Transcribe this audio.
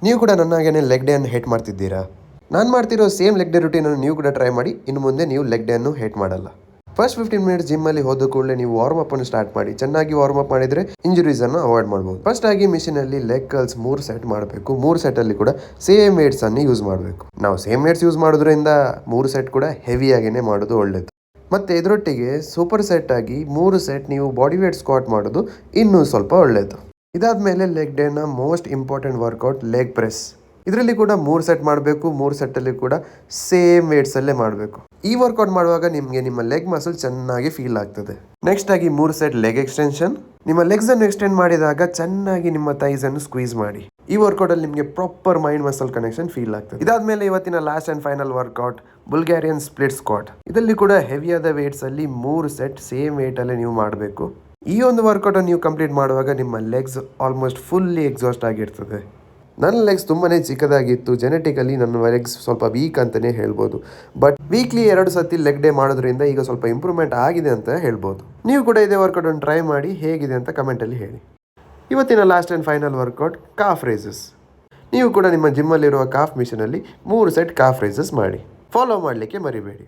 ನೀವು ಕೂಡ ನನ್ನ ಹಾಗೇನೆ ಲೆಗ್ ಡೇ ಅನ್ನು ಹೇಟ್ ಮಾಡ್ತಿದ್ದೀರಾ? ನಾನು ಮಾಡ್ತಿರೋ ಸೇಮ್ ಲೆಗ್ ಡೇ ರುಟೀನ್ ಅನ್ನು ನೀವು ಕೂಡ ಟ್ರೈ ಮಾಡಿ. ಇನ್ನು ಮುಂದೆ ನೀವು ಲೆಗ್ ಡೇ ಅನ್ನು ಹೇಟ್ ಮಾಡಲ್ಲ. ಫಸ್ಟ್ 15 ಮಿನಿಟ್ಸ್ ಜಿಮ್ಮಲ್ಲಿ ಹೋದ ಕೂಡಲೇ ನೀವು ವಾರ್ಮ್ ಅಪ್ ಅನ್ನು ಸ್ಟಾರ್ಟ್ ಮಾಡಿ. ಚೆನ್ನಾಗಿ ವಾರ್ಮ್ ಅಪ್ ಮಾಡಿದರೆ ಇಂಜುರೀಸ್ ಅನ್ನು ಅವಾಯ್ಡ್ ಮಾಡಬಹುದು. ಫಸ್ಟ್ ಆಗಿ ಮಿಷಿನಲ್ಲಿ ಲೆಗ್ ಕರ್ಲ್ಸ್ 3 ಸೆಟ್ ಮಾಡಬೇಕು. 3 ಸೆಟ್ ಅಲ್ಲಿ ಕೂಡ ಸೇಮ್ ವೇಟ್ಸ್ ಅನ್ನು ಯೂಸ್ ಮಾಡಬೇಕು. ನಾವು ಸೇಮ್ ವೇಟ್ಸ್ ಯೂಸ್ ಮಾಡೋದ್ರಿಂದ 3 ಸೆಟ್ ಕೂಡ ಹೆವಿ ಆಗಿನೇ ಮಾಡೋದು ಒಳ್ಳೇದು. ಮತ್ತೆ ಇದರೊಟ್ಟಿಗೆ ಸೂಪರ್ ಸೆಟ್ ಆಗಿ 3 ಸೆಟ್ ನೀವು ಬಾಡಿ ವೇಟ್ ಸ್ಕ್ವಾಟ್ ಮಾಡೋದು ಇನ್ನೂ ಸ್ವಲ್ಪ ಒಳ್ಳೇದು. ಇದಾದ್ಮೇಲೆ ಲೆಗ್ ಡೇನ most important workout leg press. ಇದರಲ್ಲಿ ಕೂಡ 3 ಸೆಟ್ ಮಾಡಬೇಕು. 3 ಸೆಟ್ ಅಲ್ಲಿ ಕೂಡ ಸೇಮ್ ವೇಟ್ಸ್ ಅಲ್ಲೇ ಮಾಡಬೇಕು. ಈ ವರ್ಕೌಟ್ ಮಾಡುವಾಗ ನಿಮಗೆ ನಿಮ್ಮ ಲೆಗ್ ಮಸಲ್ ಚೆನ್ನಾಗಿ ಫೀಲ್ ಆಗ್ತದೆ. ನೆಕ್ಸ್ಟ್ ಆಗಿ 3 ಸೆಟ್ ಲೆಗ್ ಎಕ್ಸ್ಟೆನ್ಷನ್. ನಿಮ್ಮ ಲೆಗ್ಸ್ ಅನ್ನು ಎಕ್ಸ್ಟೆಂಡ್ ಮಾಡಿದಾಗ ಚೆನ್ನಾಗಿ ನಿಮ್ಮ ಥೈಸ್ ಅನ್ನು ಸ್ಕ್ವೀಸ್ ಮಾಡಿ. ಈ ವರ್ಕೌಟ್ ಅಲ್ಲಿ ನಿಮಗೆ proper mind muscle connection feel ಆಗ್ತದೆ. ಇದಾದ್ಮೇಲೆ ಇವತ್ತಿನ last and final workout Bulgarian split squat. ಇದರಲ್ಲಿ ಕೂಡ ಹೆವಿಯಾದ ವೇಟ್ಸ್ ಅಲ್ಲಿ 3 ಸೆಟ್ ಸೇಮ್ ವೇಟ್ ಅಲ್ಲಿ ನೀವು ಮಾಡಬೇಕು. ಈ ಒಂದು ವರ್ಕೌಟ್ ಅನ್ನು ನೀವು ಕಂಪ್ಲೀಟ್ ಮಾಡುವಾಗ ನಿಮ್ಮ ಲೆಗ್ಸ್ ಆಲ್ಮೋಸ್ಟ್ ಫುಲ್ಲಿ ಎಕ್ಸಾಸ್ಟ್ ಆಗಿರ್ತದೆ. ನನ್ನ ಲೆಗ್ಸ್ ತುಂಬಾನೇ ಚಿಕ್ಕದಾಗಿತ್ತು. ಜೆನೆಟಿಕಲಿ ನನ್ನ ಲೆಗ್ಸ್ ಸ್ವಲ್ಪ ವೀಕ್ ಅಂತಲೇ ಹೇಳ್ಬೋದು. ಬಟ್ ವೀಕ್ಲಿ 2 ಸತಿ ಲೆಗ್ ಡೇ ಮಾಡೋದ್ರಿಂದ ಈಗ ಸ್ವಲ್ಪ ಇಂಪ್ರೂವ್ಮೆಂಟ್ ಆಗಿದೆ ಅಂತ ಹೇಳ್ಬೋದು. ನೀವು ಕೂಡ ಇದೇ ವರ್ಕೌಟ್ ಅನ್ನು ಟ್ರೈ ಮಾಡಿ ಹೇಗಿದೆ ಅಂತ ಕಮೆಂಟಲ್ಲಿ ಹೇಳಿ. ಇವತ್ತಿನ last and final workout calf raises. ನೀವು ಕೂಡ ನಿಮ್ಮ ಜಿಮ್ಮಲ್ಲಿರುವ ಕಾಫ್ ಮಿಷನಲ್ಲಿ 3 ಸೆಟ್ ಕಾಫ್ ರೈಸಸ್ ಮಾಡಿ. ಫಾಲೋ ಮಾಡಲಿಕ್ಕೆ ಮರಿಬೇಡಿ.